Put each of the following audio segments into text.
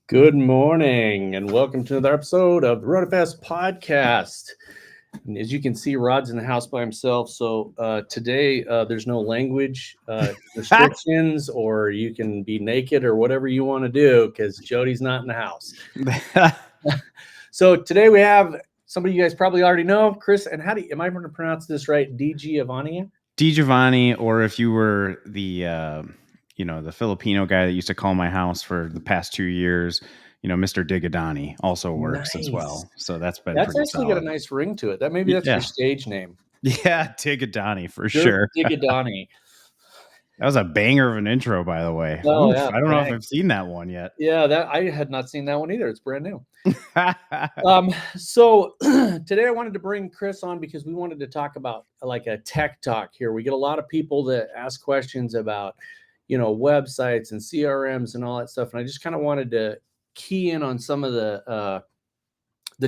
Good morning and welcome to another episode of the RoadFS Podcast. And as you can see, Rod's in the house by himself. So today there's no language restrictions, or you can be naked or whatever you want to do because Jody's not in the house. So today we have somebody you guys probably already know, Chris. And am I going to pronounce this right? DiGiovanni? DiGiovanni, or if you were the Filipino guy that used to call my house for the past 2 years, Mr. DiGiovanni also works as well. So that's actually solid. got a nice ring to it. Maybe that's your stage name. Yeah, DiGiovanni for sure. DiGiovanni. That was a banger of an intro, by the way. Oh, yeah, I don't know if I've seen that one yet. Yeah, I had not seen that one either. It's brand new. So today I wanted to bring Chris on because we wanted to talk about like a tech talk here. We get a lot of people that ask questions about, websites and CRMs and all that stuff. And I just kind of wanted to key in on some of the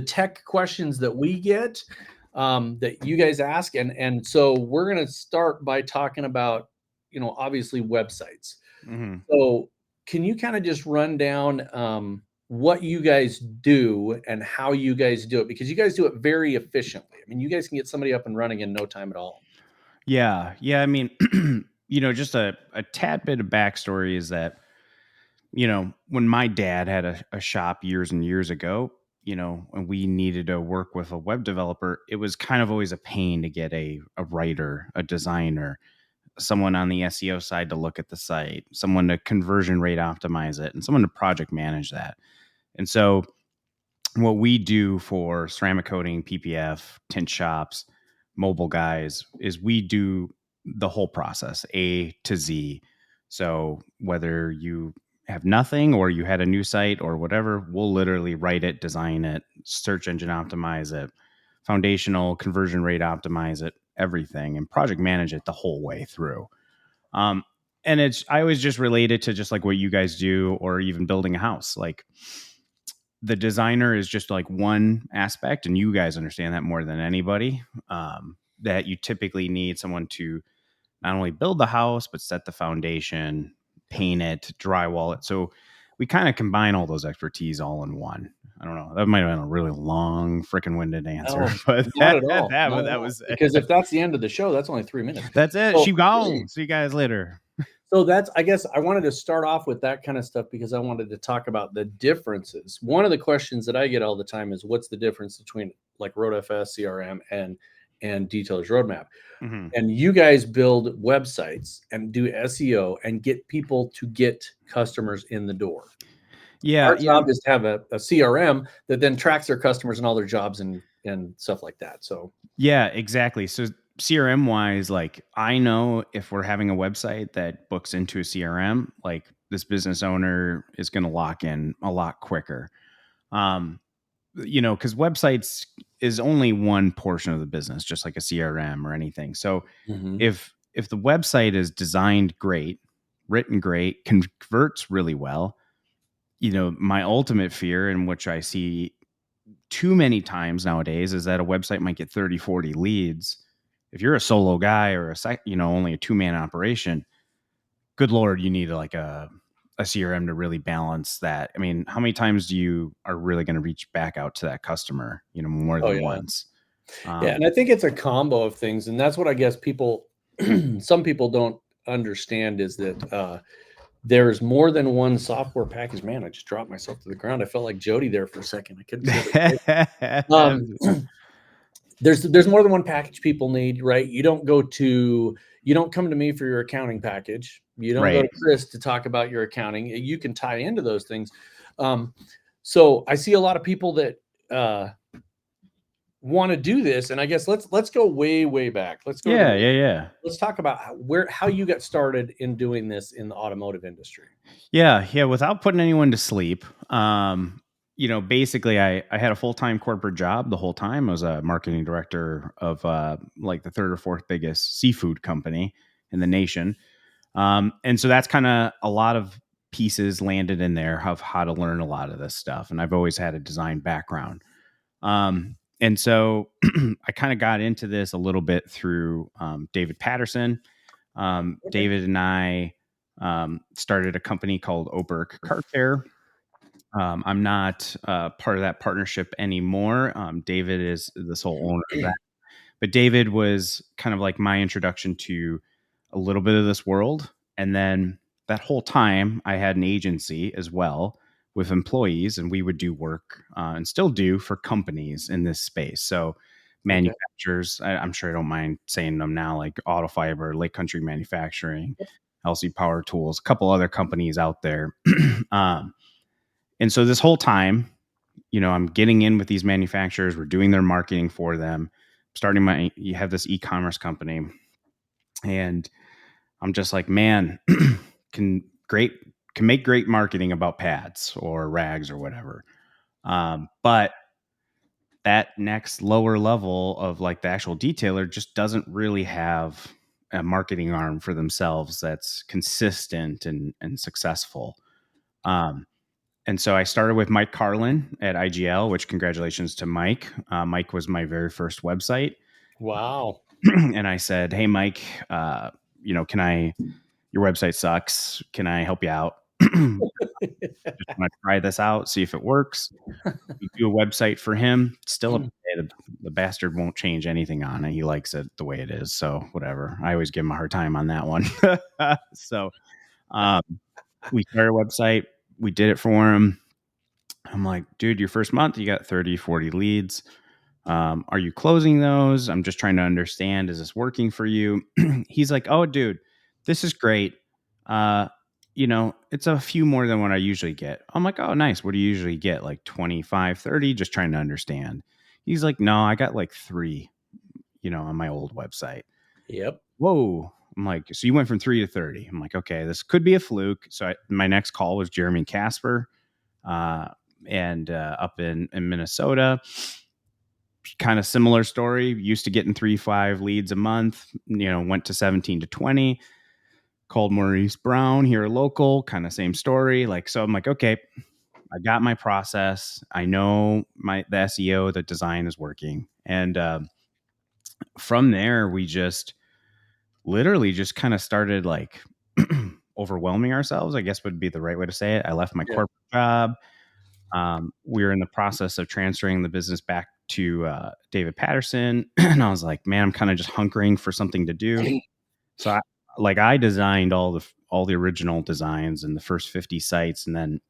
tech questions that we get that you guys ask. And so we're going to start by talking about, obviously websites. Mm-hmm. So can you kind of just run down what you guys do and how you guys do it? Because you guys do it very efficiently. I mean, you guys can get somebody up and running in no time at all. Yeah. I mean, just a tad bit of backstory is that, when my dad had a shop years and years ago, and we needed to work with a web developer, it was kind of always a pain to get a writer, a designer, someone on the SEO side to look at the site, someone to conversion rate optimize it, and someone to project manage that. And so what we do for ceramic coating, PPF, tint shops, mobile guys is we do the whole process, A to Z. So whether you have nothing or you had a new site or whatever, we'll literally write it, design it, search engine optimize it, foundational conversion rate optimize it, everything, and project manage it the whole way through. And I always just relate it to just like what you guys do, or even building a house. Like the designer is just like one aspect, and you guys understand that more than anybody, that you typically need someone to not only build the house, but set the foundation, paint it, drywall it. So we kind of combine all those expertise all in one. I don't know. That might have been a really long, freaking winded answer, but not at all. That was because if that's the end of the show, that's only 3 minutes. That's it. She's gone. See you guys later. So I guess I wanted to start off with that kind of stuff because I wanted to talk about the differences. One of the questions that I get all the time is, what's the difference between like RoadFS CRM and Detailer's Roadmap? Mm-hmm. And you guys build websites and do SEO and get people to get customers in the door. Yeah. Our job is to have a CRM that then tracks their customers and all their jobs and stuff like that. So yeah, exactly. So CRM wise, like I know if we're having a website that books into a CRM, like this business owner is going to lock in a lot quicker. Because websites is only one portion of the business, just like a CRM or anything. So if the website is designed great, written great, converts really well, my ultimate fear, in which I see too many times nowadays, is that a website might get 30, 40 leads. If you're a solo guy or only a 2-man operation, good Lord, you need like a CRM to really balance that. I mean, how many times you are really going to reach back out to that customer, more than once? Yeah. And I think it's a combo of things. And that's what I guess some people don't understand, is that there's more than one software package. Man, I just dropped myself to the ground. I felt like Jody there for a second. I couldn't see there's more than one package people need, right? You don't come to me for your accounting package. You don't go to Chris to talk about your accounting. You can tie into those things. So I see a lot of people that want to do this, and I guess let's go way back. Let's go. Let's talk about how you got started in doing this in the automotive industry. Yeah. Without putting anyone to sleep, basically I had a full-time corporate job the whole time. I was a marketing director of like the third or fourth biggest seafood company in the nation. And so that's kind of a lot of pieces landed in there of how to learn a lot of this stuff. And I've always had a design background. And so I kind of got into this a little bit through David Patterson. David and I started a company called Oberk Car Care. I'm not part of that partnership anymore. David is the sole owner of that. But David was kind of like my introduction to a little bit of this world. And then that whole time, I had an agency as well with employees, and we would do work and still do for companies in this space. So, Okay. manufacturers, I'm sure I don't mind saying them now, like Auto Fiber, Lake Country Manufacturing, LC Power Tools, a couple other companies out there. um, and so this whole time, I'm getting in with these manufacturers. We're doing their marketing for them. You have this e-commerce company, and I'm just like, man, can great can make great marketing about pads or rags or whatever. But that next lower level of like the actual detailer just doesn't really have a marketing arm for themselves that's consistent and successful. Um, And so I started with Mike Carlin at IGL, which congratulations to Mike. Mike was my very first website. Wow. And I said, hey, Mike, your website sucks. Can I help you out? Just want to try this out, see if it works. We do a website for him. Still up to date. The bastard won't change anything on it. He likes it the way it is. So whatever. I always give him a hard time on that one. So um, we started a website. We did it for him. I'm like, dude, your first month, you got 30, 40 leads. Are you closing those? I'm just trying to understand, is this working for you? He's like, oh, dude, this is great. It's a few more than what I usually get. I'm like, oh, nice. What do you usually get? Like 25, 30? Just trying to understand. He's like, no, I got like 3, on my old website. Yep. Whoa. I'm like, so you went from 3 to 30. I'm like, okay, this could be a fluke. So my next call was Jeremy Casper. And up in Minnesota, kind of similar story. Used to getting 3-5 leads a month, went to 17 to 20. Called Maurice Brown here local, kind of same story. So I'm like, okay, I got my process. I know the SEO, the design is working. And from there, we just literally just kind of started like overwhelming ourselves, I guess would be the right way to say it. I left my corporate job. We were in the process of transferring the business back to David Patterson. And I was like, man, I'm kind of just hunkering for something to do. So I designed all the original designs and the first 50 sites. And then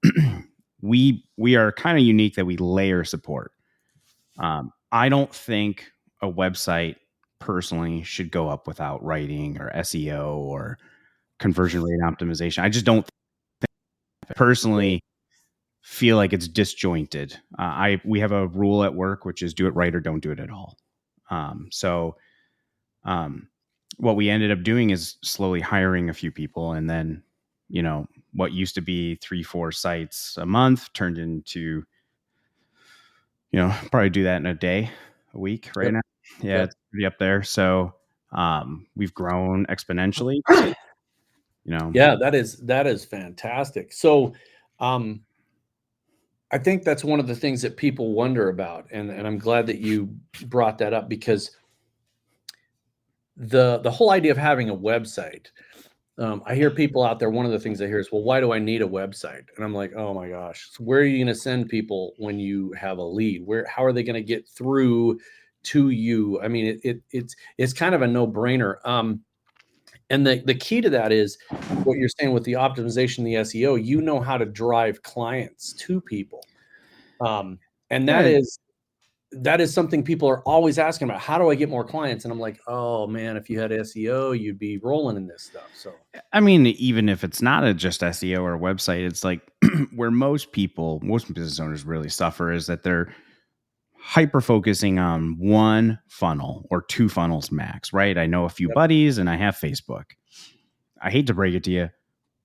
we are kind of unique that we layer support. I don't think a website personally should go up without writing or SEO or conversion rate optimization. I just don't personally feel like it's disjointed. We have a rule at work, which is do it right or don't do it at all. What we ended up doing is slowly hiring a few people, and then, what used to be 3-4 sites a month turned into, probably do that in a week right now. Yeah, it's pretty up there. So we've grown exponentially. Yeah, that is fantastic. So, I think that's one of the things that people wonder about, and I'm glad that you brought that up, because the whole idea of having a website, I hear people out there. One of the things I hear is, well, why do I need a website? And I'm like, oh my gosh, so where are you going to send people when you have a lead? How are they going to get through to you? I mean, it's kind of a no brainer. And the key to that is what you're saying with the optimization, the SEO. You know how to drive clients to people, and that is something people are always asking about. How do I get more clients? And I'm like, oh man, if you had SEO, you'd be rolling in this stuff. So I mean, even if it's not just SEO or a website, it's like where most business owners really suffer is that they're hyper focusing on one funnel or 2 funnels max, right? I know a few buddies and I have Facebook. I hate to break it to you.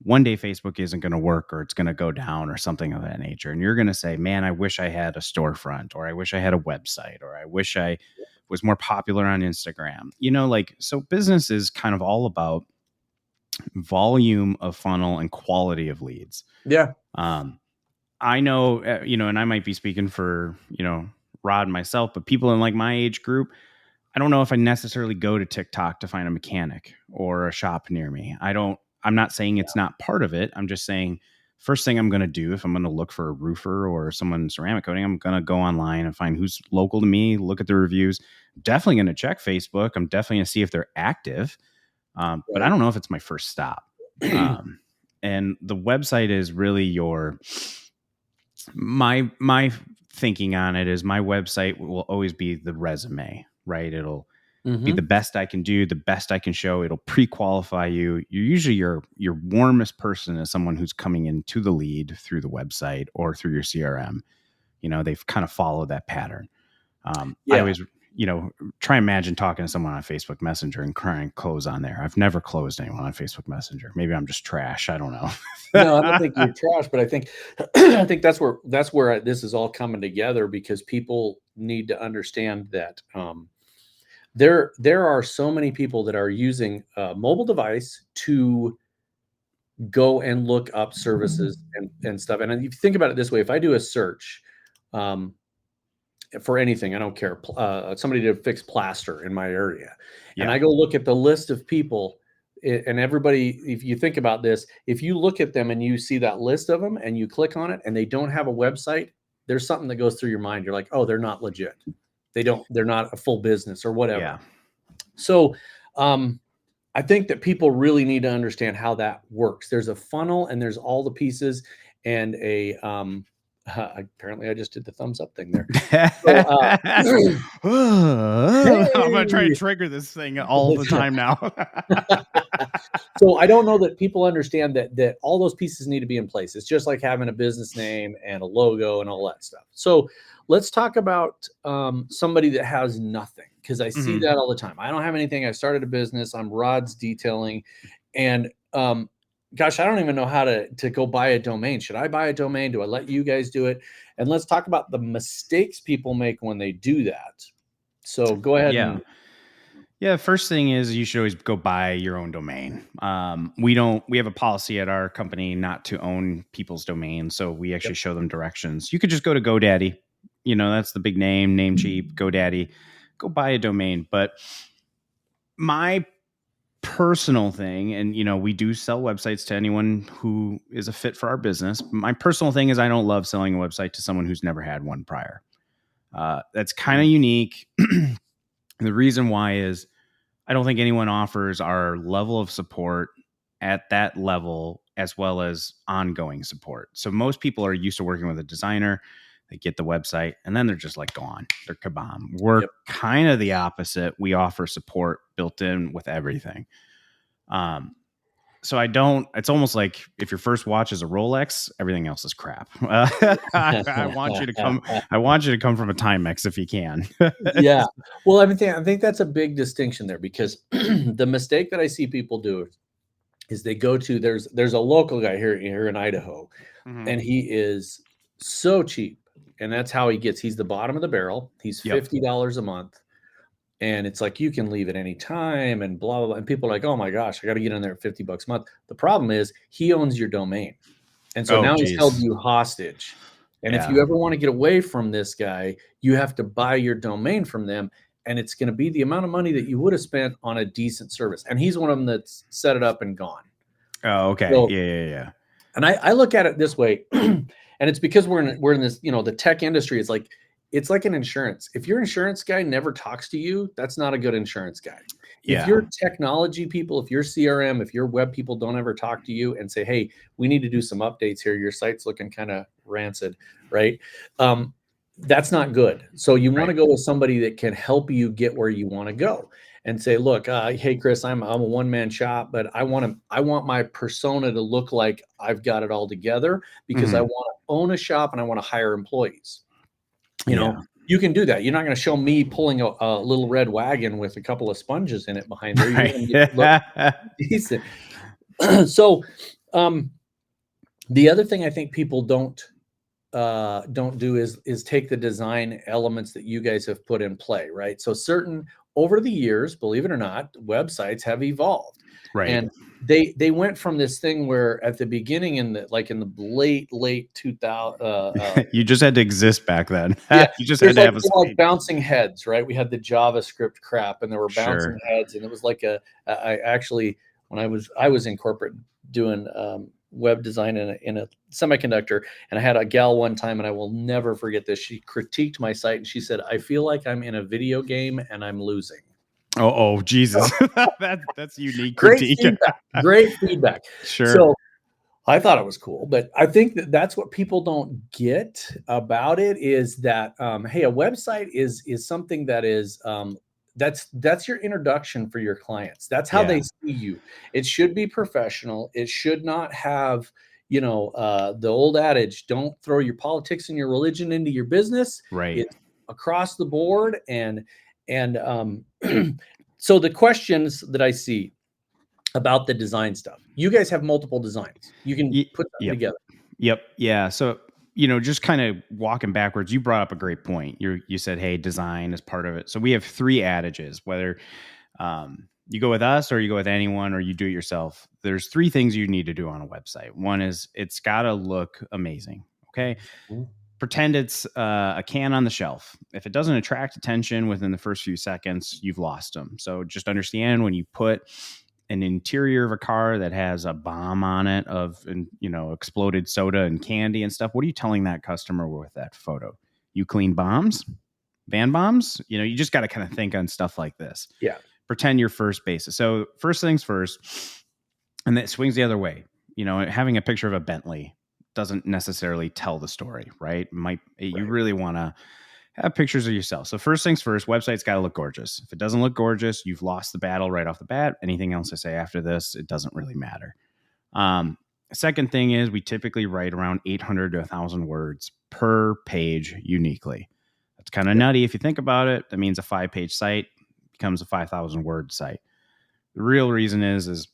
One day Facebook isn't going to work, or it's going to go down or something of that nature. And you're going to say, man, I wish I had a storefront, or I wish I had a website, or I wish I was more popular on Instagram. So business is kind of all about volume of funnel and quality of leads. yeah. I know, and I might be speaking for, Rod and myself, but people in like my age group, I don't know if I necessarily go to TikTok to find a mechanic or a shop near me. I'm not saying it's not part of it. I'm just saying first thing I'm going to do if I'm going to look for a roofer or someone ceramic coating, I'm going to go online and find who's local to me, look at the reviews. Definitely going to check Facebook. I'm definitely going to see if they're active. But I don't know if it's my first stop. And the website is really my thinking on it is my website will always be the resume, right? It'll be the best I can do, the best I can show. It'll pre-qualify you. You're usually your warmest person is someone who's coming into the lead through the website or through your CRM. They've kind of followed that pattern. I always, try and imagine talking to someone on Facebook Messenger and crying close on there. I've never closed anyone on Facebook Messenger. Maybe I'm just trash. I don't know. No, I don't think you're trash, but I think I think that's where this is all coming together, because people need to understand that there are so many people that are using a mobile device to go and look up services and stuff. And if you think about it this way, if I do a search for anything, I don't care, somebody to fix plaster in my area, and I go look at the list of people, and everybody, if you think about this, if you look at them and you see that list of them and you click on it and they don't have a website, there's something that goes through your mind. You're like, oh, they're not legit. They're not a full business or whatever. Yeah. So I think that people really need to understand how that works. There's a funnel and there's all the pieces, and apparently I just did the thumbs up thing there. So, I'm going to try and trigger this thing all the time now. So I don't know that people understand that all those pieces need to be in place. It's just like having a business name and a logo and all that stuff. So let's talk about somebody that has nothing, because I see that all the time. I don't have anything. I started a business. I'm rods detailing, and gosh, I don't even know how to go buy a domain. Should I buy a domain? Do I let you guys do it? And let's talk about the mistakes people make when they do that. So go ahead. Yeah. First thing is you should always go buy your own domain. We have a policy at our company not to own people's domains. So we actually show them directions. You could just go to GoDaddy. That's the big name cheap, GoDaddy. Go buy a domain. But my personal thing, and we do sell websites to anyone who is a fit for our business. My personal thing is I don't love selling a website to someone who's never had one prior. That's kind of unique. The reason why is I don't think anyone offers our level of support at that level as well as ongoing support. So most people are used to working with a designer. They get the website and then they're just like gone. They're kabam. We're kind of the opposite. We offer support built in with everything. So it's almost like if your first watch is a Rolex, everything else is crap. I want you to come from a Timex if you can. Yeah. Well, I think that's a big distinction there, because the mistake that I see people do is they go to, there's a local guy here in Idaho, and he is so cheap. And that's how he's the bottom of the barrel. He's $50 a month. And it's like, you can leave at any time and blah, blah, blah. And people are like, oh my gosh, I got to get in there at $50 a month. The problem is he owns your domain. And so now he's held you hostage. And if you ever want to get away from this guy, you have to buy your domain from them. And it's going to be the amount of money that you would have spent on a decent service. And he's one of them that's set it up and gone. Oh, okay. So, yeah. And I look at it this way, and it's because we're in this, the tech industry. It's like an insurance. If your insurance guy never talks to you, that's not a good insurance guy. Yeah. If your technology people, if your CRM, if your web people don't ever talk to you and say, hey, we need to do some updates here, your site's looking kind of rancid, right? That's not good. So you want to go with somebody that can help you get where you want to go, and say, look, hey, Chris, I'm a one-man shop, but I want my persona to look like I've got it all together, because I want to own a shop and I want to hire employees. You can do that. You're not going to show me pulling a little red wagon with a couple of sponges in it behind there. You're going to look decent. So the other thing I think people don't do is take the design elements that you guys have put in play, right? So over the years, believe it or not, websites have evolved. Right. And they went from this thing where at the beginning in the late 2000, you just had to exist back then. Yeah, you just had to have like bouncing heads, right? We had the JavaScript crap, and there were bouncing heads, and it was like I actually, when I was in corporate doing web design in a semiconductor. And I had a gal one time, and I will never forget this. She critiqued my site and she said, "I feel like I'm in a video game and I'm losing." Oh, Jesus. That's unique Great critique. feedback. Great feedback. Sure. So I thought it was cool, but I think that that's what people don't get about it is that, hey, a website is something that is, that's your introduction for your clients. That's how they see you. It should be professional. It should not have, the old adage, don't throw your politics and your religion into your business. Right. It's across the board. And so the questions that I see about the design stuff, you guys have multiple designs. You can put them together. Yep. Yeah. So, just kind of walking backwards, you brought up a great point. You said, hey, design is part of it. So we have 3 adages, whether you go with us or you go with anyone or you do it yourself. There's 3 things you need to do on a website. One is it's got to look amazing. Okay. Mm-hmm. Pretend it's a can on the shelf. If it doesn't attract attention within the first few seconds, you've lost them. So just understand when you put an interior of a car that has a bomb on it of, exploded soda and candy and stuff, what are you telling that customer with that photo? You clean bombs, van bombs? You just got to kind of think on stuff like this. Yeah. Pretend you're first basis. So first things first, and that swings the other way. Having a picture of a Bentley doesn't necessarily tell the story, right? You really want to have pictures of yourself. So first things first, website's got to look gorgeous. If it doesn't look gorgeous, you've lost the battle right off the bat. Anything else I say after this, it doesn't really matter. Second thing is we typically write around 800 to 1,000 words per page uniquely. That's kind of nutty. If you think about it, that means a 5-page site becomes a 5,000 word site. The real reason is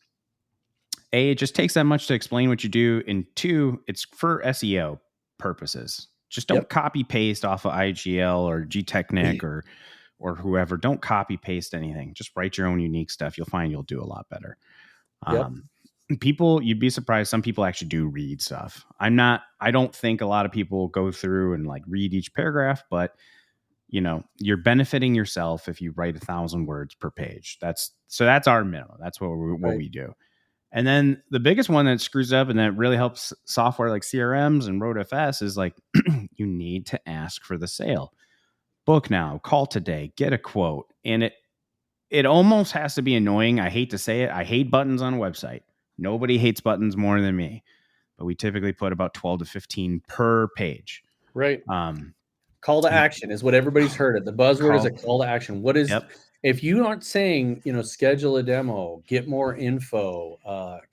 A, it just takes that much to explain what you do. And 2, it's for SEO purposes. Just don't copy paste off of IGL or GTechnic or whoever. Don't copy paste anything. Just write your own unique stuff. You'll find you'll do a lot better. People, you'd be surprised. Some people actually do read stuff. I don't think a lot of people go through and read each paragraph, but you're benefiting yourself if you write 1,000 words per page. That's our minimum. That's what we do. And then the biggest one that screws up and that really helps software like CRMs and RoadFS is you need to ask for the sale. Book now, call today, get a quote. And it almost has to be annoying. I hate to say it. I hate buttons on a website. Nobody hates buttons more than me. But we typically put about 12 to 15 per page. Right. Call to action is what everybody's heard it. The buzzword is a call to action. What is... If you aren't saying, schedule a demo, get more info,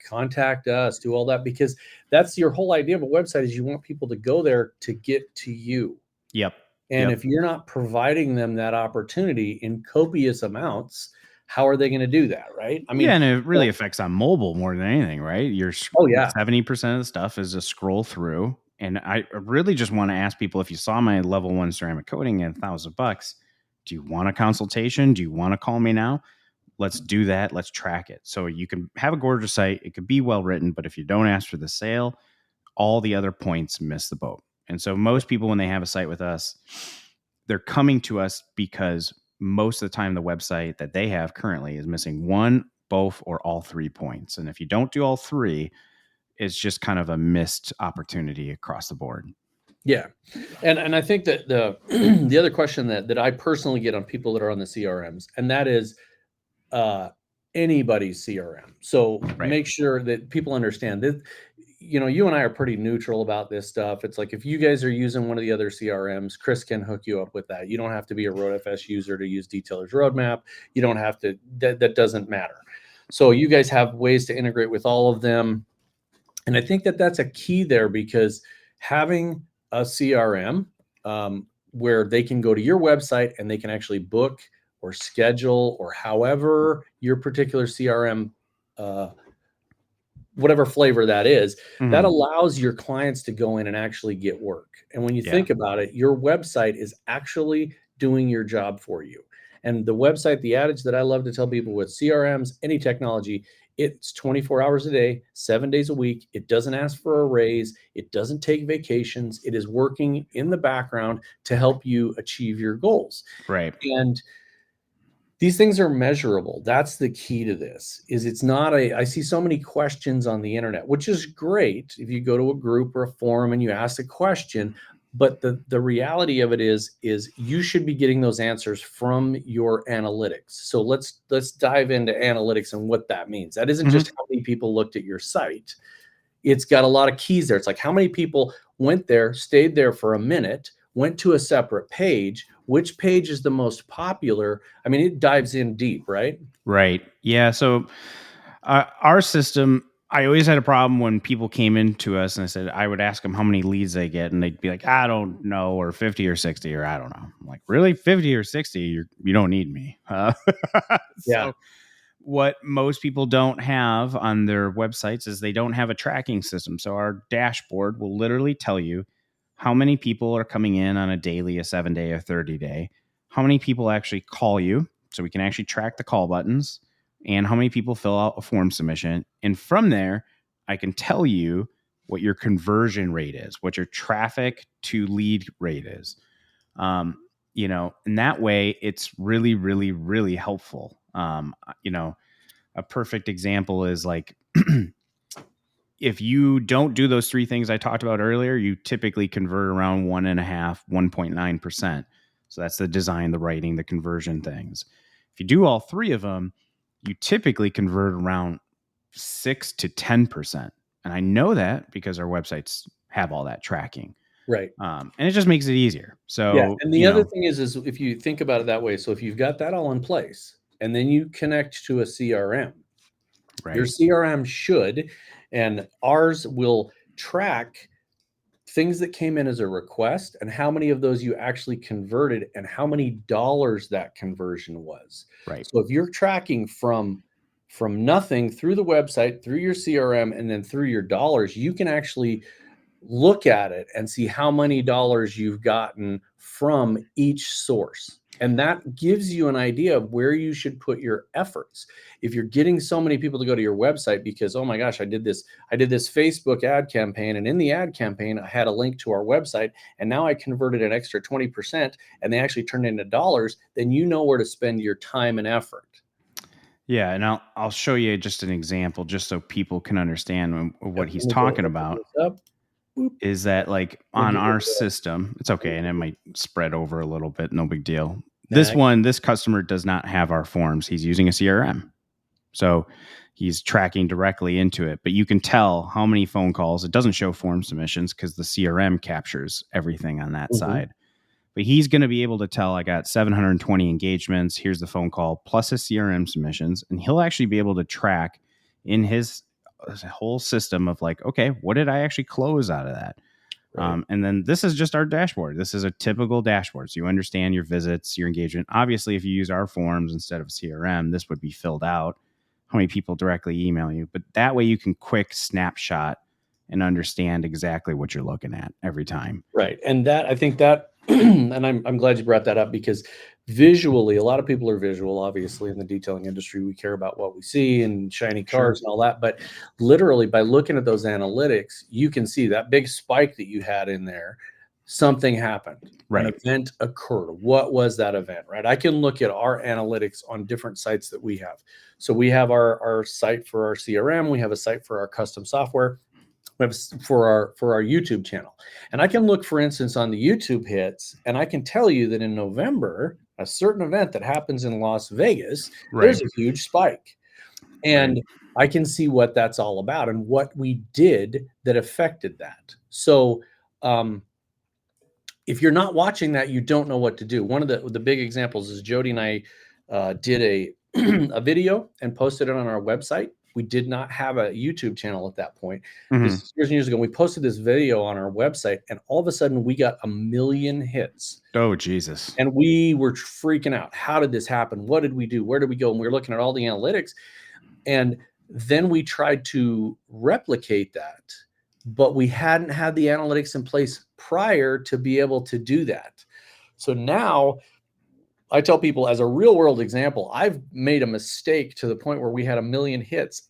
contact us, do all that, because that's your whole idea of a website is you want people to go there to get to you. Yep. And if you're not providing them that opportunity in copious amounts, how are they going to do that? Right. I mean, and it really affects on mobile more than anything, right? 70% of the stuff is a scroll through. And I really just want to ask people, if you saw my level 1 ceramic coating at $1,000, do you want a consultation? Do you want to call me now? Let's do that. Let's track it. So you can have a gorgeous site. It could be well written, but if you don't ask for the sale, all the other points miss the boat. And so most people, when they have a site with us, they're coming to us because most of the time the website that they have currently is missing 1, both, or all 3 points. And if you don't do all 3, it's just kind of a missed opportunity across the board. Yeah. And I think that the other question that I personally get on people that are on the CRMs, and that is anybody's CRM. So make sure that people understand that, you and I are pretty neutral about this stuff. It's if you guys are using one of the other CRMs, Chris can hook you up with that. You don't have to be a RoadFS user to use Detailer's Roadmap. You don't have to, that doesn't matter. So you guys have ways to integrate with all of them. And I think that that's a key there, because having a CRM where they can go to your website and they can actually book or schedule, or however your particular CRM, whatever flavor that is, that allows your clients to go in and actually get work. And when you think about it, your website is actually doing your job for you. And the website, the adage that I love to tell people with CRMs, any technology, it's 24 hours a day, 7 days a week. It doesn't ask for a raise. It doesn't take vacations. It is working in the background to help you achieve your goals. Right. And These things are measurable. That's the key to this. Is it's not I see so many questions on the internet, which is great if you go to a group or a forum and you ask a question, but the reality of it is you should be getting those answers from your analytics. So let's dive into analytics and what that means. That isn't just how many people looked at your site. It's got a lot of keys there. It's like how many people went there, stayed there for a minute, went to a separate page, which page is the most popular. I mean, it dives in deep, right? Right. Yeah. So our system, I always had a problem when people came into us and I said, I would ask them how many leads they get. And they'd be like, I don't know, or 50 or 60, or I don't know. I'm like, really? 50 or 60? You don't need me. Yeah. So what most people don't have on their websites is they don't have a tracking system. So our dashboard will literally tell you how many people are coming in on a daily, a 7-day, a 30-day, how many people actually call you. So we can actually track the call buttons, and how many people fill out a form submission. And from there, I can tell you what your conversion rate is, what your traffic to lead rate is. And that way it's really, really, really helpful. A perfect example is like, if you don't do those three things I talked about earlier, you typically convert around 1.9%. So that's the design, the writing, the conversion things. If you do all three of them, you typically convert around 6 to 10%. And I know that because our websites have all that tracking. Right. And it just makes it easier. So, yeah. And the other thing is if you think about it that way, so if you've got that all in place and then you connect to a CRM, right, your CRM should, and ours will track things that came in as a request and how many of those you actually converted and how many dollars that conversion was. Right. So if you're tracking from nothing through the website, through your CRM, and then through your dollars, you can actually look at it and see how many dollars you've gotten from each source. And that gives you an idea of where you should put your efforts. If you're getting so many people to go to your website because, oh my gosh, I did this Facebook ad campaign, and in the ad campaign, I had a link to our website, and now I converted an extra 20%, and they actually turned into dollars, then you know where to spend your time and effort. Yeah, and I'll show you just an example, just so people can understand what he's talking about. Is that like on our system? It's okay, and it might spread over a little bit. No big deal. This customer does not have our forms. He's using a CRM, so he's tracking directly into it. But you can tell how many phone calls. It doesn't show form submissions because the CRM captures everything on that side. But he's going to be able to tell I got 720 engagements. Here's the phone call plus his CRM submissions, and he'll actually be able to track in his whole system of like, okay, what did I actually close out of that? Right. And then this is just our dashboard. This is a typical dashboard. So you understand your visits, your engagement. Obviously, if you use our forms instead of CRM, this would be filled out. How many people directly email you? But that way you can quick snapshot and understand exactly what you're looking at every time. Right. And I think that, and I'm glad you brought that up because visually, a lot of people are visual, obviously, in the detailing industry. We care about what we see and shiny cars and all that. But literally, by looking at those analytics, you can see that big spike that you had in there. Something happened. Right. An event occurred. What was that event? Right. I can look at our analytics on different sites that we have. So we have our site for our CRM. We have a site for our custom software. For our YouTube channel. And I can look, for instance, on the YouTube hits, and I can tell you that in November, a certain event that happens in Las Vegas, there's a huge spike. And I can see what that's all about and what we did that affected that. So if you're not watching that, you don't know what to do. One of the big examples is Jody and I did a video and posted it on our website. We did not have a YouTube channel at that point. This is years and years ago. We posted this video on our website, and all of a sudden we got 1 million hits. Oh, Jesus. And we were freaking out. How did this happen? What did we do? Where did we go? And we were looking at all the analytics. And then we tried to replicate that, but we hadn't had the analytics in place prior to be able to do that. So now I tell people, as a real world example, I've made a mistake to the point where we had 1 million hits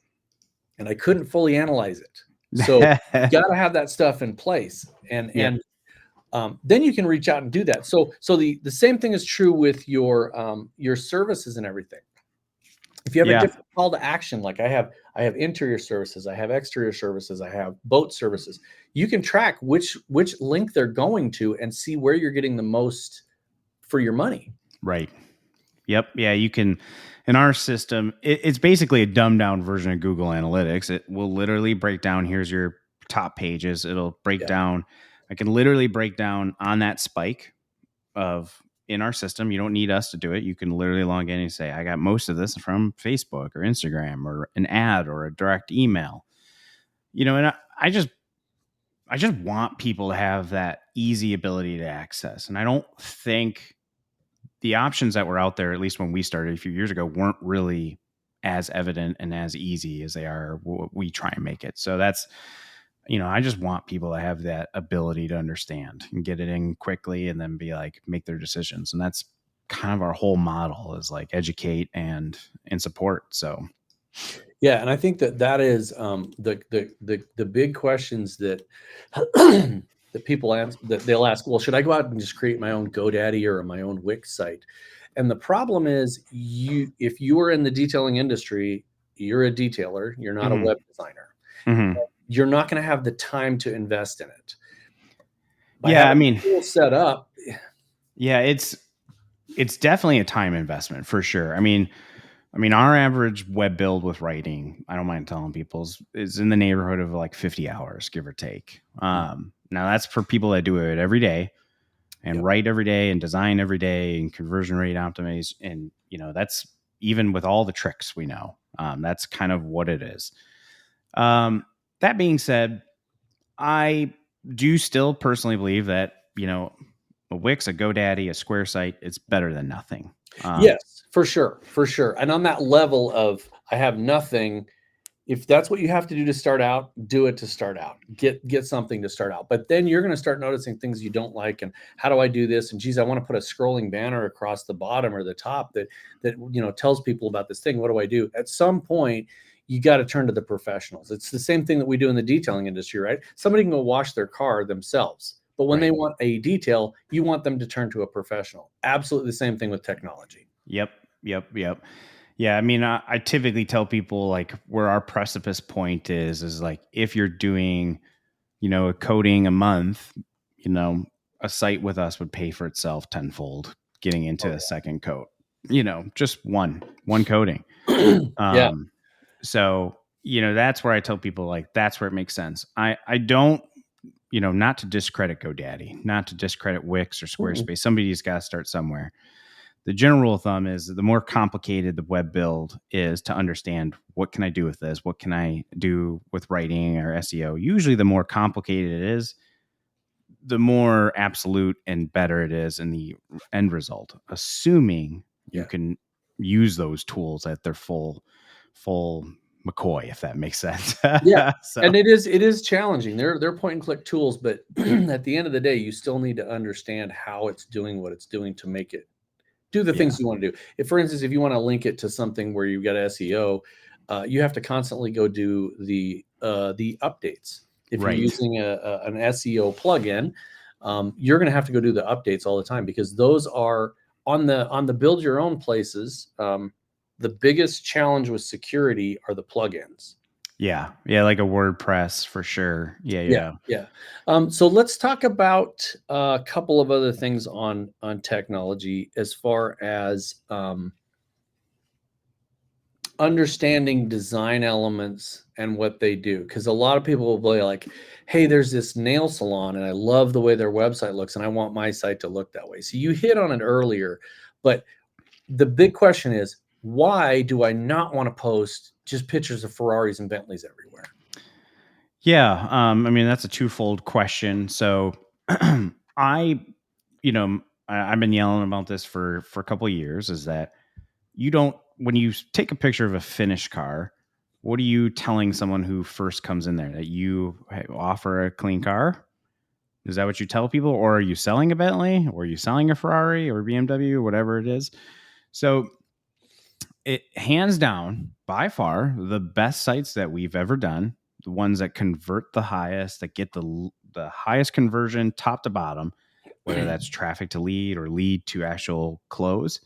and I couldn't fully analyze it. So you got to have that stuff in place. And then you can reach out and do that. So the same thing is true with your services and everything. If you have a Yeah. different call to action, like I have interior services, I have exterior services, I have boat services, you can track which link they're going to and see where you're getting the most for your money. Right. Yep. Yeah. You can, in our system, it's basically a dumbed down version of Google Analytics. It will literally break down, here's your top pages. It'll break down. I can literally break down on that spike of in our system. You don't need us to do it. You can literally log in and say, I got most of this from Facebook or Instagram or an ad or a direct email, and I just want people to have that easy ability to access. And I don't think the options that were out there, at least when we started a few years ago, weren't really as evident and as easy as they are what we try and make it. So that's, I just want people to have that ability to understand and get it in quickly and then be like, make their decisions. And that's kind of our whole model is like educate and support. So yeah, and I think that is the big questions that that people ask, that they'll ask. Well, should I go out and just create my own GoDaddy or my own Wix site? And the problem is, if you are in the detailing industry, you're a detailer. You're not a web designer. You're not going to have the time to invest in it. By having tool set up. Yeah, it's definitely a time investment for sure. I mean, our average web build with writing, I don't mind telling people, is in the neighborhood of like 50 hours, give or take. Now that's for people that do it every day and write every day and design every day and conversion rate optimize. And, that's even with all the tricks we know. That's kind of what it is. That being said, I do still personally believe that, a Wix, a GoDaddy, a Square site, it's better than nothing. Yes, for sure. And on that level of I have nothing, if that's what you have to do to start out, do it to start out. Get something to start out. But then you're going to start noticing things you don't like. And how do I do this? And geez, I want to put a scrolling banner across the bottom or the top that tells people about this thing. What do I do? At some point, you got to turn to the professionals. It's the same thing that we do in the detailing industry, right? Somebody can go wash their car themselves. But when they want a detail, you want them to turn to a professional. Absolutely the same thing with technology. Yep. Yeah. I mean, I typically tell people like where our precipice point is like, if you're doing, a coding a month, a site with us would pay for itself tenfold getting into a second coat, just one coding. Yeah. So, that's where I tell people like, that's where it makes sense. I don't, not to discredit GoDaddy, not to discredit Wix or Squarespace. Somebody's got to start somewhere. The general rule of thumb is the more complicated the web build is to understand what can I do with this? What can I do with writing or SEO? Usually the more complicated it is, the more absolute and better it is in the end result, assuming you can use those tools at their full McCoy, if that makes sense. Yeah. So. And it is challenging. They're point and click tools, but at the end of the day, you still need to understand how it's doing what it's doing to make it do the things you want to do. If, for instance, if you want to link it to something where you've got SEO, you have to constantly go do the updates. If you're using an SEO plugin, you're going to have to go do the updates all the time, because those are on the build your own places. The biggest challenge with security are the plugins. Yeah, like a WordPress for sure. Yeah. So let's talk about a couple of other things on technology as far as understanding design elements and what they do. Because a lot of people will be like, hey, there's this nail salon and I love the way their website looks and I want my site to look that way. So you hit on it earlier, but the big question is, why do I not want to post just pictures of Ferraris and Bentleys everywhere? Yeah. I mean, that's a twofold question. So I've been yelling about this for a couple of years, is that when you take a picture of a finished car, what are you telling someone who first comes in there? That you offer a clean car? Is that what you tell people? Or are you selling a Bentley? Or are you selling a Ferrari or BMW or whatever it is? So it hands down, by far, the best sites that we've ever done, the ones that convert the highest, that get the highest conversion top to bottom, whether that's traffic to lead or lead to actual close,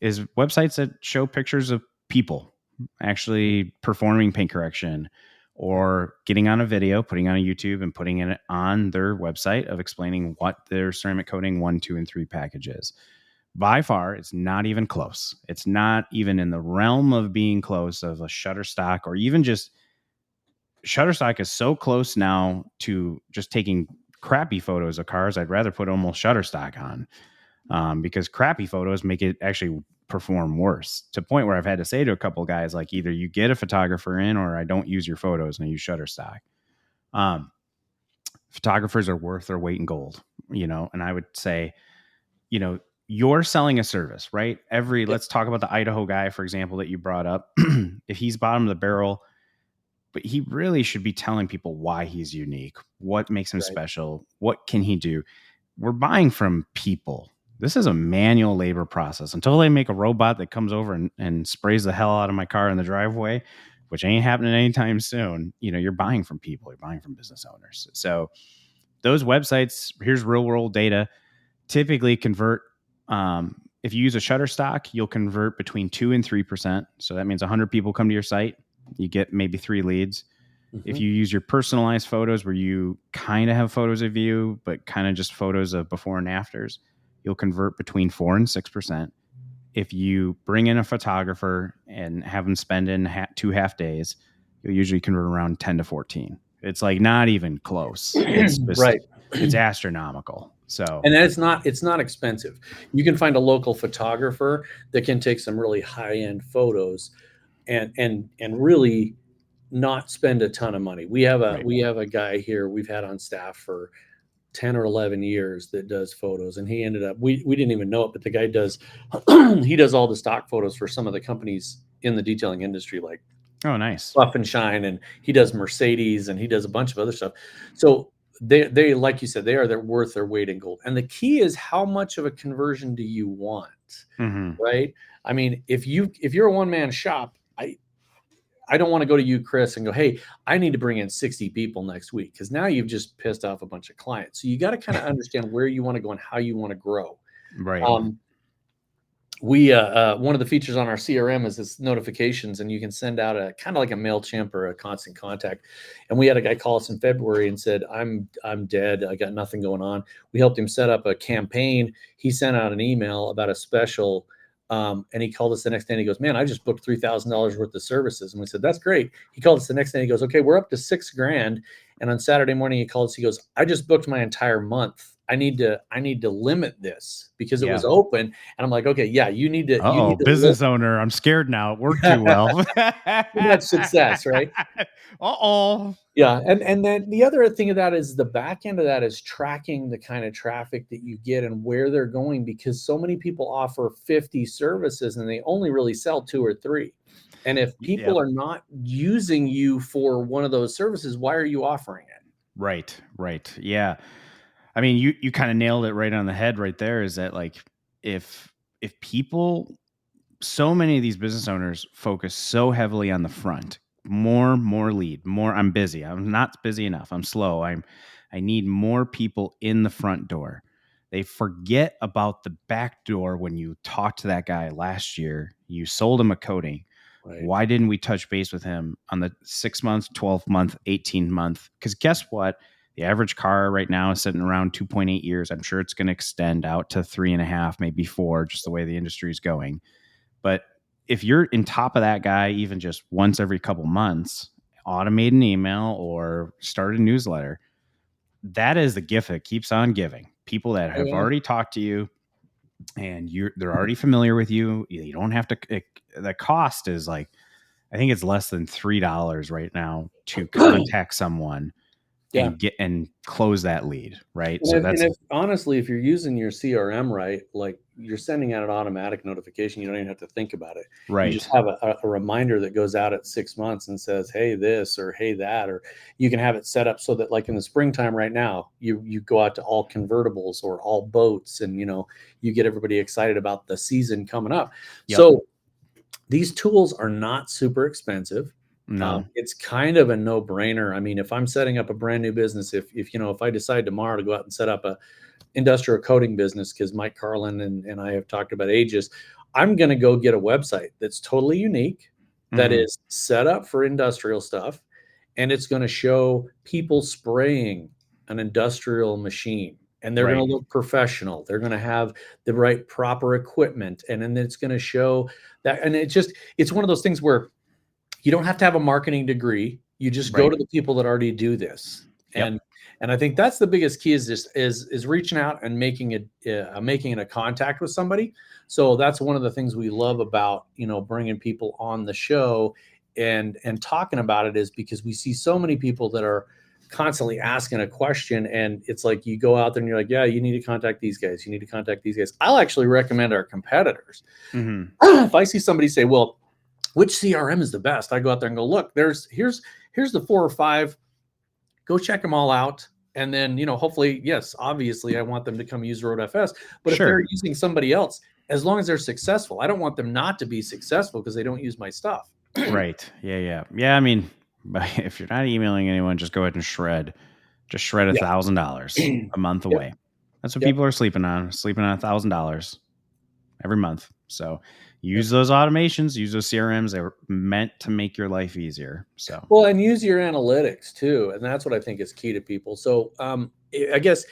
is websites that show pictures of people actually performing paint correction or getting on a video, putting on a YouTube and putting it on their website of explaining what their ceramic coating 1, 2, and 3 package is. By far, it's not even close. It's not even in the realm of being close of a Shutterstock, or even just Shutterstock is so close now to just taking crappy photos of cars. I'd rather put almost Shutterstock on because crappy photos make it actually perform worse, to the point where I've had to say to a couple of guys, like, either you get a photographer in or I don't use your photos and I use Shutterstock. Photographers are worth their weight in gold, and I would say, you're selling a service, right? Let's talk about the Idaho guy, for example, that you brought up. If he's bottom of the barrel, but he really should be telling people why he's unique, what makes him special, what can he do. We're buying from people. This is a manual labor process until they make a robot that comes over and sprays the hell out of my car in the driveway, which ain't happening anytime soon. You're buying from people, you're buying from business owners. So those websites, here's real world data, typically convert. If you use a Shutterstock, you'll convert between 2 and 3%. So that means 100 people come to your site, you get maybe 3 leads. Mm-hmm. If you use your personalized photos, where you kind of have photos of you, but kind of just photos of before and afters, you'll convert between 4 and 6%. If you bring in a photographer and have them spend in 2 half days, you'll usually convert around 10 to 14. It's like not even close. It's just, right. It's astronomical. So, and it's not expensive. You can find a local photographer that can take some really high end photos and really not spend a ton of money. We have a guy here we've had on staff for 10 or 11 years that does photos, and he ended up, we didn't even know it, but the guy does he does all the stock photos for some of the companies in the detailing industry, like nice Buff and Shine, and he does Mercedes, and he does a bunch of other stuff. So they like you said, they're worth their weight in gold. And the key is, how much of a conversion do you want? Mm-hmm. Right? I mean, if you're a one-man shop, I don't want to go to you, Chris, and go, hey, I need to bring in 60 people next week, because now you've just pissed off a bunch of clients. So you got to kind of understand where you want to go and how you want to grow. Right. We one of the features on our CRM is this notifications, and you can send out a kind of like a MailChimp or a constant contact. And we had a guy call us in February and said, I'm dead. I got nothing going on. We helped him set up a campaign. He sent out an email about a special. And he called us the next day and he goes, man, I just booked $3,000 worth of services. And we said, that's great. He called us the next day and he goes, okay, we're up to $6,000. And on Saturday morning, he called us. He goes, I just booked my entire month. I need to limit this because it was open. And I'm like, okay, yeah, you need to business owner. I'm scared now. It worked too well. That's success, right? Yeah. And then the other thing of that is the back end of that is tracking the kind of traffic that you get and where they're going, because so many people offer 50 services and they only really sell 2 or 3. And if people are not using you for one of those services, why are you offering it? Right. Yeah. I mean, you kind of nailed it right on the head right there, is that, like, if people, so many of these business owners focus so heavily on the front, more lead, more, I'm busy, I'm not busy enough, I'm slow, I need more people in the front door. They forget about the back door. When you talked to that guy last year, you sold him a coating. Right. Why didn't we touch base with him on the 6 month, 12 month, 18 month? Because guess what? The average car right now is sitting around 2.8 years. I'm sure it's going to extend out to 3.5, maybe 4, just the way the industry is going. But if you're in top of that guy, even just once every couple months, automate an email or start a newsletter, that is the gift that keeps on giving. People that have already talked to you and they're already familiar with you. You don't have to, the cost is like, I think it's less than $3 right now to contact someone. And get and close that lead, right? Honestly, if you're using your CRM right, like, you're sending out an automatic notification, you don't even have to think about it. Right. You just have a reminder that goes out at 6 months and says, hey, this, or hey, that, or you can have it set up so that, like, in the springtime right now, you go out to all convertibles or all boats, and you get everybody excited about the season coming up. Yep. So these tools are not super expensive. No. It's kind of a no-brainer. I mean, if I'm setting up a brand new business, if I decide tomorrow to go out and set up a industrial coating business, because Mike Carlin and I have talked about ages, I'm going to go get a website that's totally unique, that Mhm. is set up for industrial stuff, and it's going to show people spraying an industrial machine. And they're going Right. to look professional. They're going to have the right proper equipment. And then it's going to show that. And it's one of those things where you don't have to have a marketing degree. You just go Right. to the people that already do this. Yep. And I think that's the biggest key is reaching out and making a contact with somebody. So that's one of the things we love about, bringing people on the show and talking about it, is because we see so many people that are constantly asking a question, and it's like you go out there and you're like, yeah, you need to contact these guys. You need to contact these guys. I'll actually recommend our competitors. Mhm. If I see somebody say, well, which CRM is the best? I go out there and go, look, here's the 4 or 5. Go check them all out. And then, hopefully, yes, obviously I want them to come use RoadFS. But if they're Sure. using somebody else, as long as they're successful, I don't want them not to be successful because they don't use my stuff. Right. Yeah. I mean, if you're not emailing anyone, just go ahead and shred. Just shred Yeah. $1,000 a month Yep. away. That's what Yep. people are sleeping on $1,000 every month. So use those automations, use those CRMs. They're meant to make your life easier. So, Well, and use your analytics too. And that's what I think is key to people. So I guess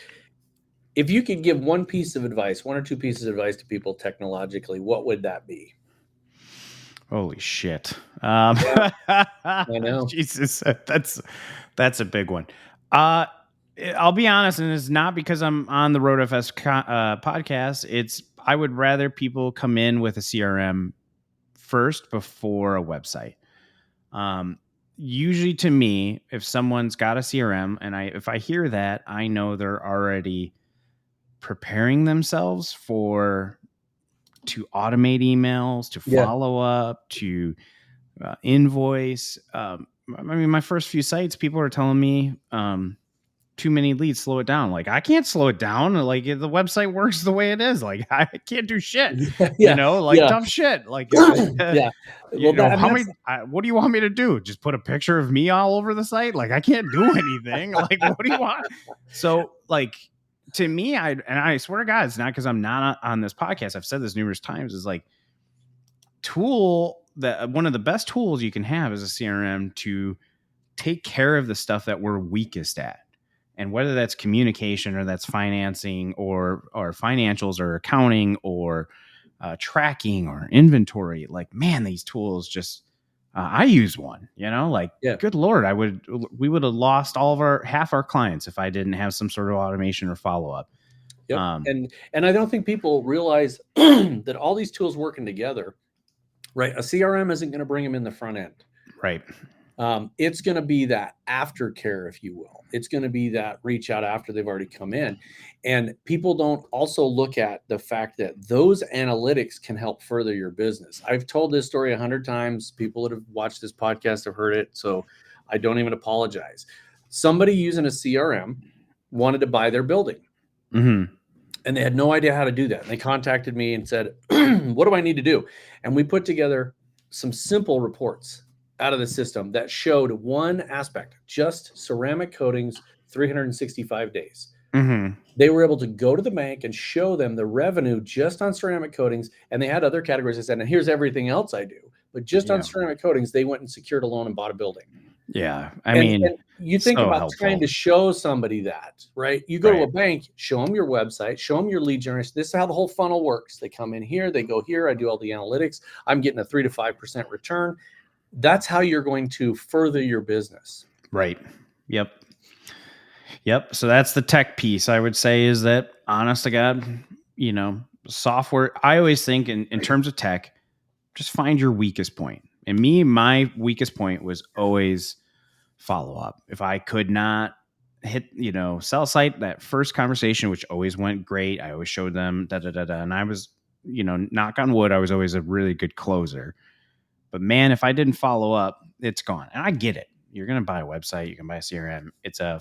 if you could give one piece of advice, 1 or 2 pieces of advice to people technologically, what would that be? holy shit. Yeah, I know. Jesus, that's a big one. I'll be honest, and it's not because I'm on the RoadFS podcast. I would rather people come in with a CRM first before a website. Usually, to me, if someone's got a CRM, and if I hear that, I know they're already preparing themselves to automate emails, to Yeah. follow up, to invoice. I mean, my first few sites, people are telling me too many leads, slow it down. Like, I can't slow it down. Like, the website works the way it is. Like, I can't do shit. Yeah. Like Yeah. tough shit. Like, Yeah. Well, how many? What do you want me to do? Just put a picture of me all over the site? Like, I can't do anything. Like, what do you want? So, like, to me, I swear to God, it's not because I'm not on this podcast. I've said this numerous times. Is like one of the best tools you can have is a CRM to take care of the stuff that we're weakest at. And whether that's communication or that's financing or financials or accounting or tracking or inventory, like, man, these tools just, I use one, like, Yeah. good Lord, we would have lost half our clients if I didn't have some sort of automation or follow-up. Yep. And I don't think people realize that all these tools working together, right? A CRM isn't going to bring them in the front end. Right. It's going to be that aftercare, if you will. It's going to be that reach out after they've already come in. And people don't also look at the fact that those analytics can help further your business. I've told this story 100 times. People that have watched this podcast have heard it. So I don't even apologize. Somebody using a CRM wanted to buy their building. Mm-hmm. And they had no idea how to do that. And they contacted me and said, what do I need to do? And we put together some simple reports out of the system that showed one aspect, just ceramic coatings, 365 days. Mm-hmm. They were able to go to the bank and show them the revenue just on ceramic coatings. And they had other categories that said, and here's everything else I do. But just on ceramic coatings, they went and secured a loan and bought a building. Yeah. I mean, and you think so about helpful. trying to show somebody that, right? You go to a bank, show them your website, show them your lead generation. This is how the whole funnel works. They come in here, they go here. I do all the analytics. I'm getting a 3 to 5% return. That's how you're going to further your business. Right. Yep. So that's the tech piece. I would say is that, honest to God, software, I always think in terms of tech, just find your weakest point. And my weakest point was always follow up. If I could not hit, sell site, that first conversation, which always went great, I always showed them and I was, knock on wood, I was always a really good closer. But man, if I didn't follow up, it's gone. And I get it. You're going to buy a website, you can buy a CRM. It's a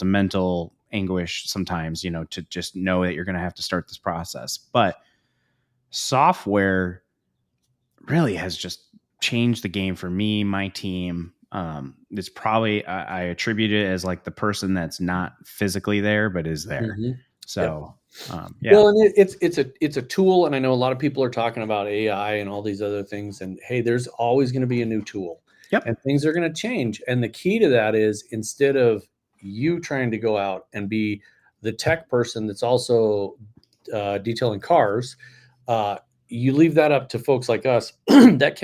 mental anguish sometimes, to just know that you're going to have to start this process. But software really has just changed the game for me, my team. It's probably, I attribute it as like the person that's not physically there, but is there. Mhm. So, yeah. Well, and it's a tool, and I know a lot of people are talking about AI and all these other things. And hey, there's always going to be a new tool, Yep. and things are going to change. And the key to that is, instead of you trying to go out and be the tech person that's also detailing cars, you leave that up to folks like us that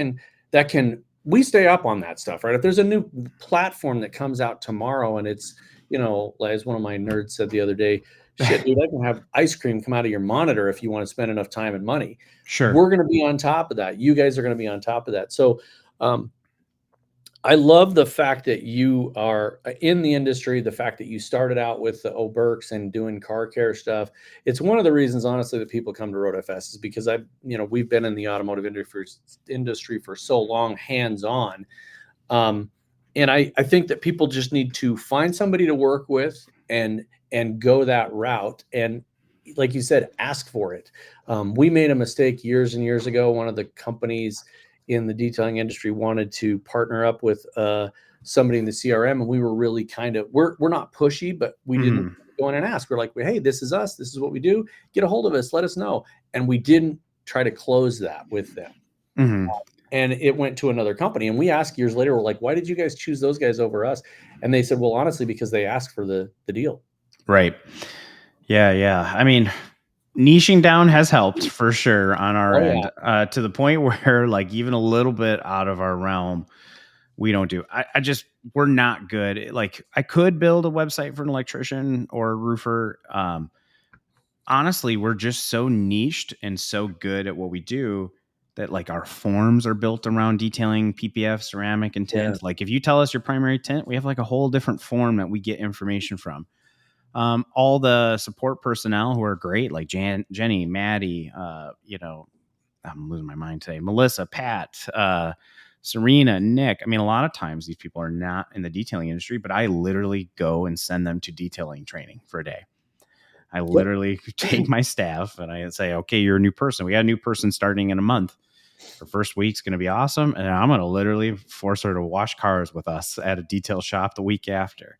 can we stay up on that stuff, right? If there's a new platform that comes out tomorrow, and it's, as one of my nerds said the other day, shit, dude, I can have ice cream come out of your monitor if you want to spend enough time and money. Sure. We're going to be on top of that. You guys are going to be on top of that. So I love the fact that you are in the industry, the fact that you started out with the O'Berks and doing car care stuff. It's one of the reasons, honestly, that people come to RoadFS, is because we've been in the automotive industry for so long, hands-on. And I think that people just need to find somebody to work with and go that route. And like you said, ask for it. We made a mistake years and years ago. One of the companies in the detailing industry wanted to partner up with somebody in the CRM, and we were really we're not pushy, but we didn't go in and ask. We're like, hey, this is us. This is what we do. Get a hold of us. Let us know. And we didn't try to close that with them. And it went to another company. And we asked years later, we're like, why did you guys choose those guys over us? And they said, well, honestly, because they asked for the deal. Right. Yeah. I mean, niching down has helped for sure on our end, to the point where, like, even a little bit out of our realm, we don't do. We're not good. Like, I could build a website for an electrician or a roofer. Honestly, we're just so niched and so good at what we do that, like, our forms are built around detailing PPF, ceramic, and tint. Yeah. Like, if you tell us your primary tint, we have like a whole different form that we get information from. All the support personnel who are great, like Jenny, Maddie, I'm losing my mind today, Melissa, Pat, Serena, Nick. I mean, a lot of times these people are not in the detailing industry, but I literally go and send them to detailing training for a day. I literally take my staff and I say, okay, you're a new person. We got a new person starting in a month. Her first week's going to be awesome. And I'm going to literally force her to wash cars with us at a detail shop the week after.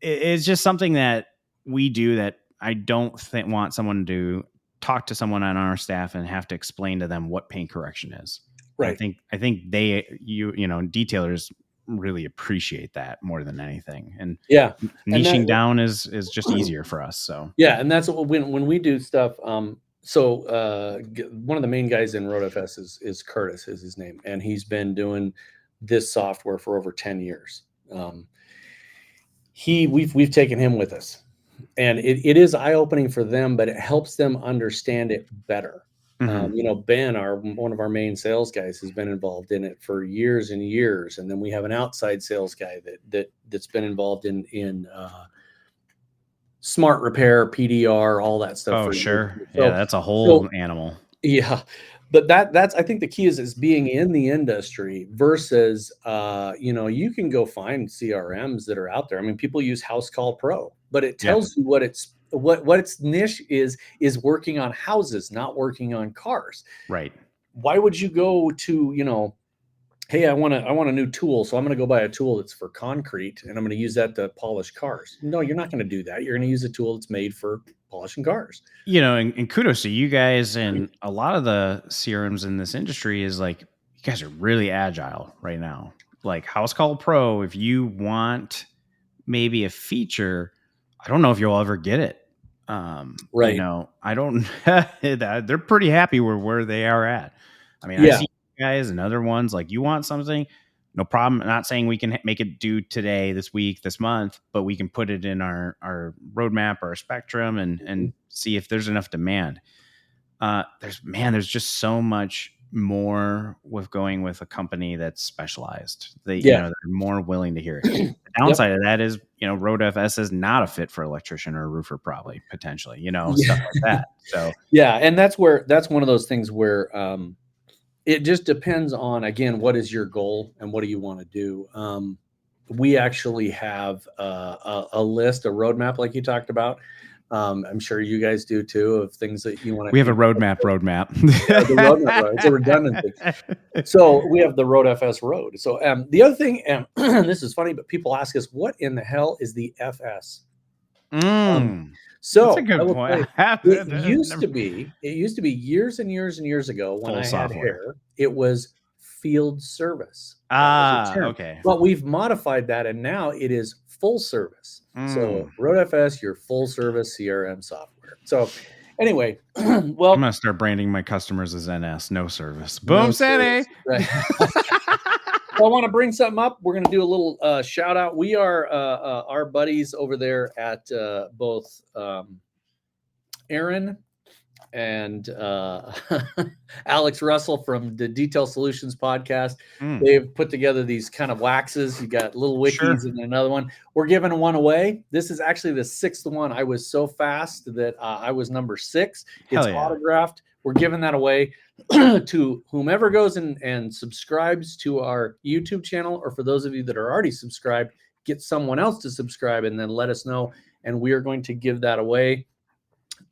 It's just something that we do that I don't want someone to talk to someone on our staff and have to explain to them what paint correction is. Right. I think detailers really appreciate that more than anything. And niching down is just easier for us. So yeah. And that's what, when we do stuff. One of the main guys in RoadFS is Curtis, is his name. And he's been doing this software for over 10 years. We've taken him with us, and it is eye-opening for them, but it helps them understand it better. Ben, one of our main sales guys, has been involved in it for years and years. And then we have an outside sales guy that's been involved in smart repair, PDR, all that stuff. Oh, sure. So, yeah, that's a whole animal. Yeah. But that's, I think the key is being in the industry versus, you can go find CRMs that are out there. I mean, people use House Call Pro, but it tells you what its niche is working on houses, not working on cars. Right. Why would you go to, hey, I want a new tool, so I'm going to go buy a tool that's for concrete and I'm going to use that to polish cars? No, you're not going to do that. You're going to use a tool that's made for polishing cars. And kudos to you guys. And a lot of the CRMs in this industry is like, you guys are really agile right now. Like House Call Pro, if you want maybe a feature, I don't know if you'll ever get it. Right. I don't, they're pretty happy where they are at. I mean, I see guys and other ones, like, you want something, no problem. I'm not saying we can make it due today, this week, this month, but we can put it in our roadmap or our spectrum and see if there's enough demand. There's just so much more with going with a company that's specialized. They're more willing to hear it. The downside of that is, RoadFS is not a fit for electrician or a roofer, probably, potentially, stuff like that. So yeah, and that's one of those things where it just depends on, again, what is your goal and what do you want to do. We actually have a list, a roadmap, like you talked about. I'm sure you guys do too, of things that you want to. We have a roadmap. Yeah, the roadmap road. It's a redundancy. So we have the RoadFS road. So the other thing, this is funny, but people ask us, what in the hell is the FS? So that's a good point. It used to be years and years and years ago when I had hair, it was field service. Okay. But we've modified that, and now it is full service. So RoadFS, your full service CRM software. So anyway, well, I'm gonna start branding my customers as NS, no service. Boom, City. Right. I want to bring something up. We're going to do a little shout out. We are our buddies over there at both Aaron and Alex Russell from the Detail Solutions podcast. They've put together these kind of waxes. You got little wikis and another one. We're giving one away. This is actually the 6th one. I was so fast that I was number 6. It's autographed. We're giving that away to whomever goes and subscribes to our YouTube channel, or for those of you that are already subscribed, get someone else to subscribe and then let us know. And we are going to give that away.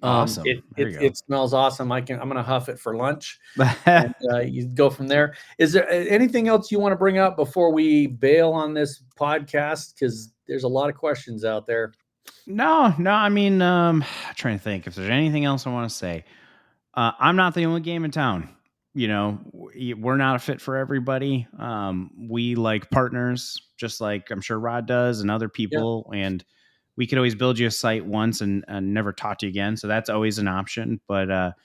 Awesome. It smells awesome. I'm going to huff it for lunch. And, you go from there. Is there anything else you want to bring up before we bail on this podcast? Because there's a lot of questions out there. No. I mean, I'm trying to think if there's anything else I want to say. I'm not the only game in town. You know, we're not a fit for everybody. We like partners, just like I'm sure Rod does and other people. Yeah. And we could always build you a site once and never talk to you again. So that's always an option. But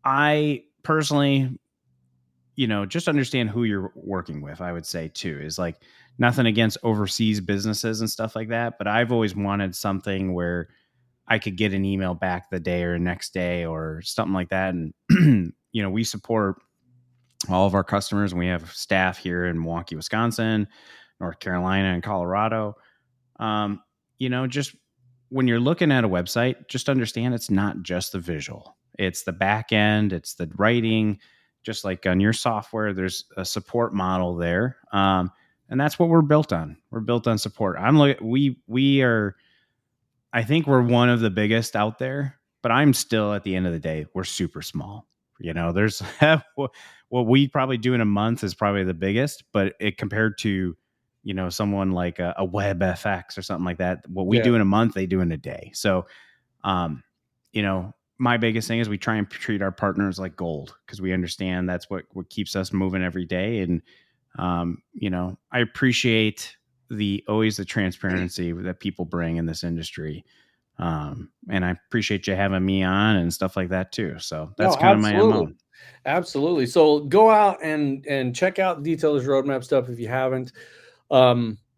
I personally, you know, just understand who you're working with, I would say too, is like nothing against overseas businesses and stuff like that. But I've always wanted something where I could get an email back the day or next day or something like that. And, you know, we support all of our customers, and we have staff here in Milwaukee, Wisconsin, North Carolina, and Colorado. You know, just when you're looking at a website, just understand it's not just the visual. It's the back end. It's the writing. Just like on your software, there's a support model there. And that's what we're built on. We're built on support. We are, I think we're one of the biggest out there, but I'm still, at the end of the day, we're super small. You know, there's what we probably do in a month is probably the biggest, but it compared to, you know, someone like a WebFX or something like that, what we do in a month, they do in a day. So, you know, my biggest thing is we try and treat our partners like gold, because we understand that's what keeps us moving every day. And, you know, I appreciate always the transparency that people bring in this industry. And I appreciate you having me on and stuff like that too. So that's kind of my MO. Absolutely. So go out and check out Detailers Roadmap stuff if you haven't.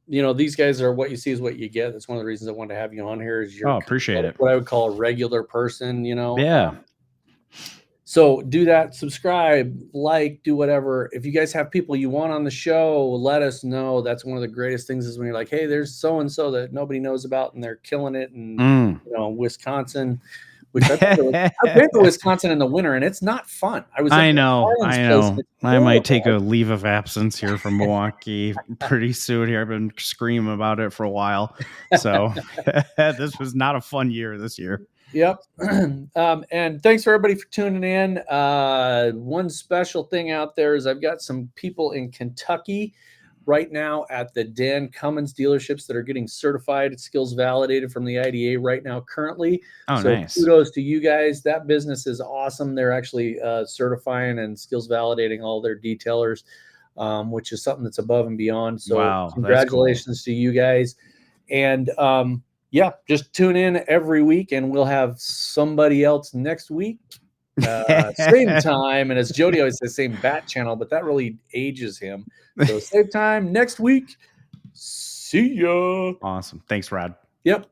You know, these guys are what you see is what you get. That's one of the reasons I wanted to have you on here. Is appreciate it. What I would call a regular person, you know? Yeah. So do that, subscribe, like, do whatever. If you guys have people you want on the show, let us know. That's one of the greatest things is when you're like, hey, there's so-and-so that nobody knows about and they're killing it in you know, Wisconsin, which I've been to Wisconsin in the winter and it's not fun. I know. I might take a leave of absence here from Milwaukee pretty soon here. I've been screaming about it for a while. So this was not a fun year this year. Yep. And thanks for everybody for tuning in. One special thing out there is I've got some people in Kentucky right now at the Dan Cummins dealerships that are getting certified, skills validated from the IDA right now currently. Oh, so nice. Kudos to you guys. That business is awesome. They're actually certifying and skills validating all their detailers, which is something that's above and beyond. So wow, congratulations to you guys. And yeah, just tune in every week and we'll have somebody else next week. Same time, and as Jody always says, same bat channel, but that really ages him. So same time next week. See ya. Awesome. Thanks, Rod. Yep.